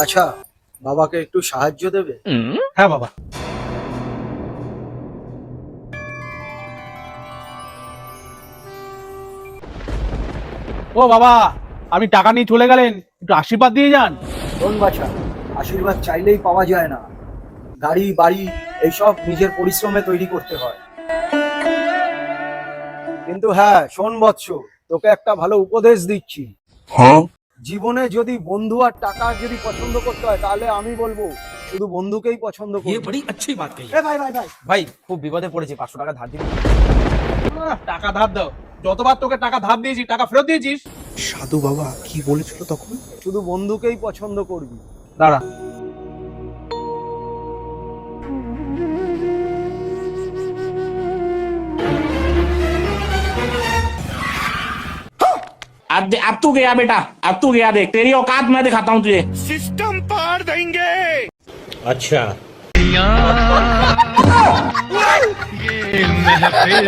আচ্ছা, বাবাকে একটু সাহায্য দেবে? হ্যাঁ বাবা। ও বাবা, আপনি টাকা নিয়ে চলে গেলেন, একটু আশীর্বাদ দিয়ে যান। শোন বাছা, আশীর্বাদ চাইলেই পাওয়া যায় না। গাড়ি বাড়ি এইসব নিজের পরিশ্রমে তৈরি করতে হয়। কিন্তু হ্যাঁ শোন বৎস, তোকে একটা ভালো উপদেশ দিচ্ছি। জীবনে যদি বন্ধু আর টাকা যদি পছন্দ করতে হয়, তাহলে আমি বলবো শুধু বন্ধুকেই পছন্দ করবি। बड़ी अच्छी बात कही। ভাই ভাই ভাই ভাই খুব বিপদে পড়েছি, 500 টাকা ধার দিবি? টাকা ধার দাও, যতবার তোকে টাকা ধার দিয়েছি টাকা ফেরত দিয়েছিস। সাধু বাবা কি বলেছিল তখন? শুধু বন্ধুকেই পছন্দ করবি। দাঁড়া। अब तू गया बेटा, अब तू गया, देख तेरी औकात मैं दिखाता हूँ तुझे। सिस्टम पार देंगे। ये महफिल